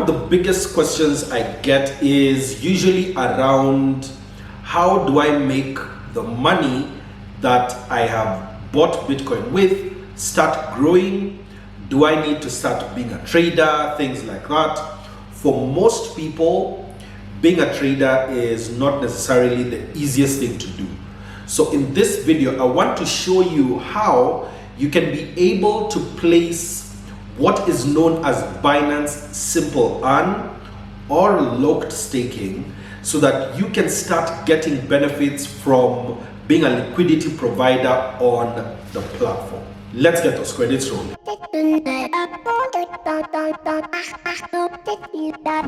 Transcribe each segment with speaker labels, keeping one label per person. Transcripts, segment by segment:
Speaker 1: the biggest questions I get is usually around how do I make the money that I have bought Bitcoin with start growing? Do I need to start being a trader? Things like that. For most people, being a trader is not necessarily the easiest thing to do. So in this video, I want to show you how you can be able to place what is known as Binance Simple Earn or locked staking so that you can start getting benefits from being a liquidity provider on the platform. Let's get those credits rolling.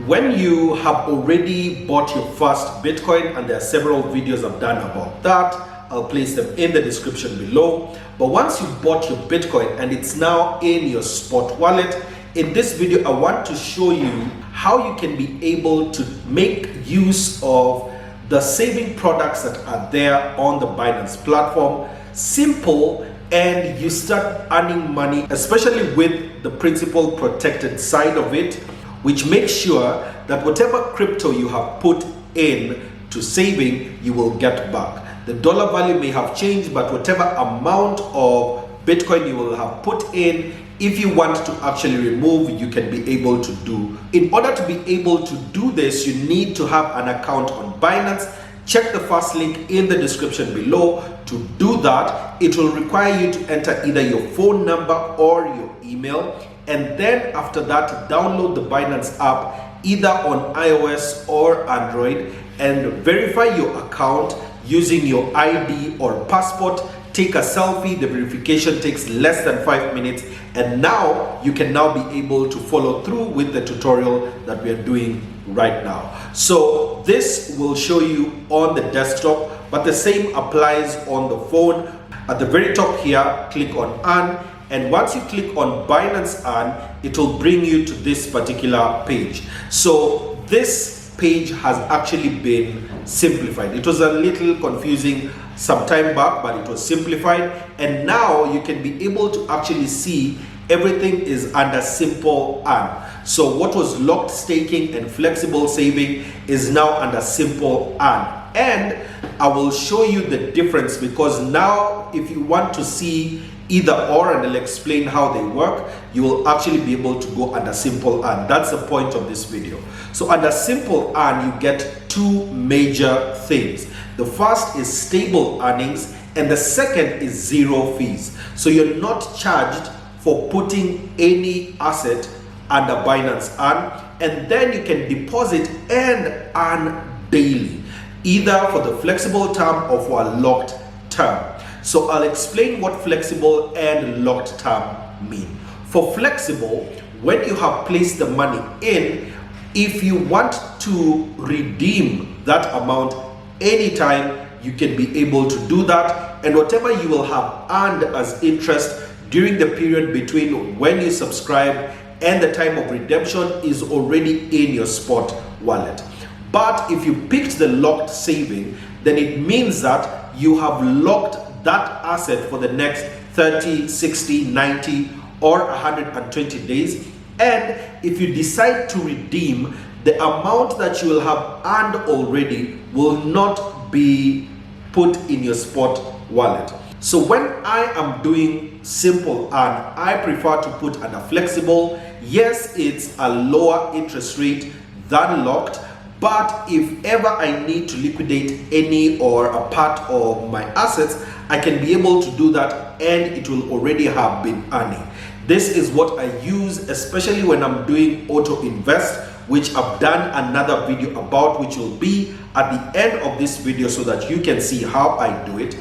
Speaker 1: When you have already bought your first Bitcoin, and there are several videos I've done about that, I'll place them in the description below. But once you bought your Bitcoin and it's now in your spot wallet, in this video I want to show you how you can be able to make use of the saving products that are there on the Binance platform. Simple, and you start earning money, especially with the principal protected side of it, which makes sure that whatever crypto you have put in to saving, you will get back. The dollar value may have changed, but whatever amount of Bitcoin you will have put in, if you want to actually remove, you can be able to do. In order to be able to do this, you need to have an account on Binance. Check the first link in the description below. To do that, it will require you to enter either your phone number or your email, and then after that, download the Binance app either on iOS or Android and verify your account using your ID or passport. Take a selfie. The verification takes less than 5 minutes, and now you can now be able to follow through with the tutorial that we are doing right now. So this will show you on the desktop, but the same applies on the phone. At the very top here, click on Earn, and once you click on Binance Earn, it will bring you to this particular page. So this page has actually been simplified. It was a little confusing some time back, but it was simplified, and now you can be able to actually see everything is under Simple Earn. So what was locked staking and flexible saving is now under Simple Earn, and I will show you the difference, because now if you want to see either or, and I'll explain how they work, you will actually be able to go under Simple Earn. That's the point of this video. So under Simple Earn, you get two major things. The first is stable earnings, and the second is zero fees. So you're not charged for putting any asset under Binance Earn, and then you can deposit and earn daily, either for the flexible term or for a locked term. So I'll explain what flexible and locked term mean. For flexible, when you have placed the money in, if you want to redeem that amount anytime, you can be able to do that, and whatever you will have earned as interest during the period between when you subscribe and the time of redemption is already in your spot wallet. But if you picked the locked saving, then it means that you have locked that asset for the next 30, 60, 90 or 120 days, and if you decide to redeem, the amount that you will have earned already will not be put in your spot wallet. So when I am doing Simple Earn, I prefer to put under flexible. Yes, it's a lower interest rate than locked, but if ever I need to liquidate any or a part of my assets, I can be able to do that, and it will already have been earning. This is what I use, especially when I'm doing auto invest, which I've done another video about, which will be at the end of this video so that you can see how I do it.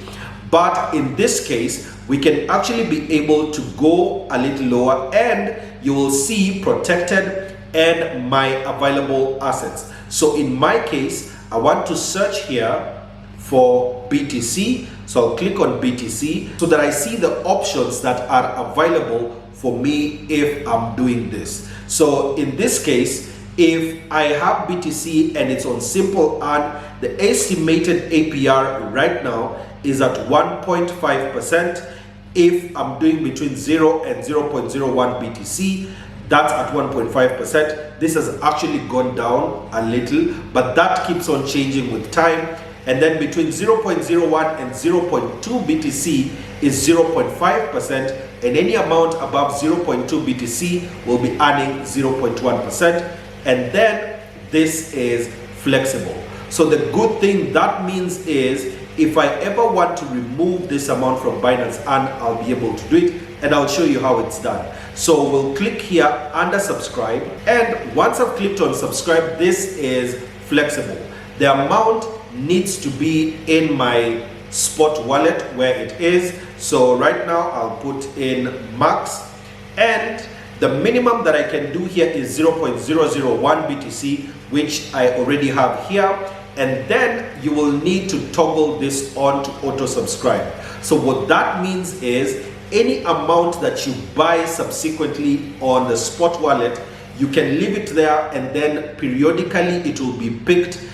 Speaker 1: But in this case, we can actually be able to go a little lower, and you will see protected and my available assets. So in my case, I want to search here for BTC. So I'll click on BTC so that I see the options that are available for me if I'm doing this. So in this case, if I have BTC and it's on Simple Earn, the estimated APR right now is at 1.5%. If I'm doing between 0 and 0.01 BTC, That's at 1.5%. This has actually gone down a little, but that keeps on changing with time. And then between 0.01 and 0.2 BTC is 0.5%, and any amount above 0.2 BTC will be earning 0.1%. And then this is flexible. So the good thing that means is, if I ever want to remove this amount from Binance Earn, I'll be able to do it, and I'll show you how it's done. So we'll click here under subscribe, and once I've clicked on subscribe, this is flexible. The amount needs to be in my spot wallet where it is. So right now I'll put in max, and the minimum that I can do here is 0.001 BTC, which I already have here. And then you will need to toggle this on to auto subscribe. So what that means is, any amount that you buy subsequently on the spot wallet, you can leave it there, and then periodically it will be picked.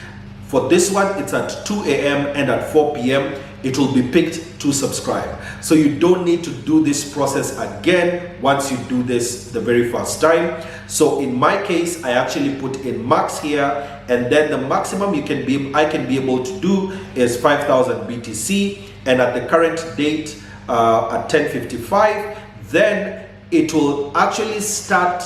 Speaker 1: For this one, it's at 2 a.m. and at 4 p.m. it will be picked to subscribe. So you don't need to do this process again once you do this the very first time. So in my case, I actually put in max here, and then the maximum I can be able to do is 5,000 BTC, and at the current date at 10:55, then it will actually start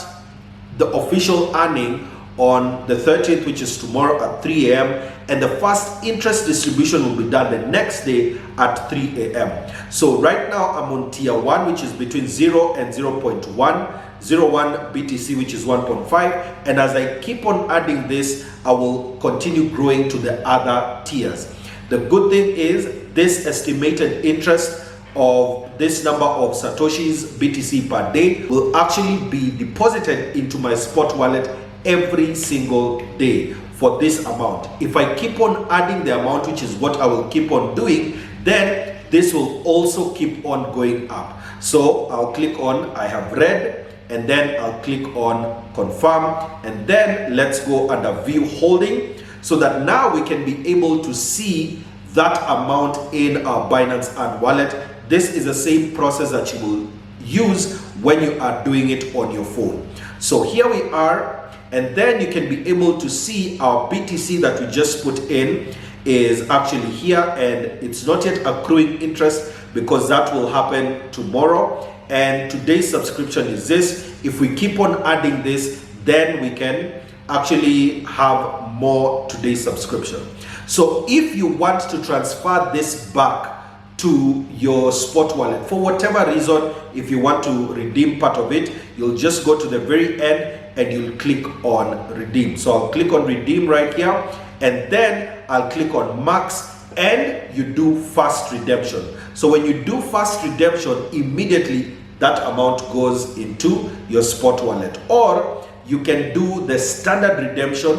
Speaker 1: the official earning on the 30th, which is tomorrow at 3 a.m. and the first interest distribution will be done the next day at 3 a.m. So right now I'm on tier 1, which is between 0 and 0.1, 0.1 BTC, which is 1.5, and as I keep on adding this, I will continue growing to the other tiers. The good thing is, this estimated interest of this number of Satoshis BTC per day will actually be deposited into my spot wallet every single day for this amount. If I keep on adding the amount, which is what I will keep on doing, then this will also keep on going up. So I'll click on I have read, and then I'll click on confirm, and then let's go under view holding, so that now we can be able to see that amount in our Binance Earn wallet. This is the same process that you will use when you are doing it on your phone. So here we are, and then you can be able to see our BTC that we just put in is actually here, and it's not yet accruing interest because that will happen tomorrow. And today's subscription is this. If we keep on adding this, then we can actually have more today's subscription. So if you want to transfer this back to your spot wallet for whatever reason, if you want to redeem part of it, you'll just go to the very end and you'll click on redeem. So I'll click on redeem right here, and then I'll click on max, and you do fast redemption. So when you do fast redemption, immediately that amount goes into your spot wallet. Or you can do the standard redemption,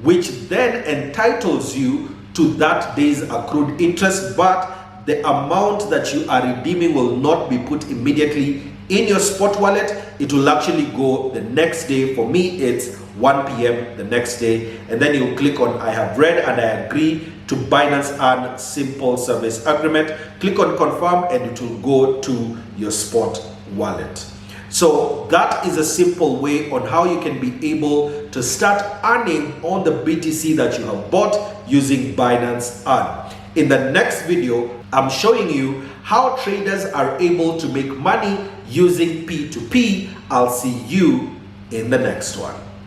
Speaker 1: which then entitles you to that day's accrued interest, but the amount that you are redeeming will not be put immediately in your spot wallet. It will actually go the next day. For me, it's 1 p.m. the next day, and then you click on I have read and I agree to Binance Earn simple service agreement. Click on confirm, and it will go to your spot wallet. So that is a simple way on how you can be able to start earning on the BTC that you have bought using Binance Earn. In the next video, I'm showing you how traders are able to make money using P2P. I'll see you in the next one.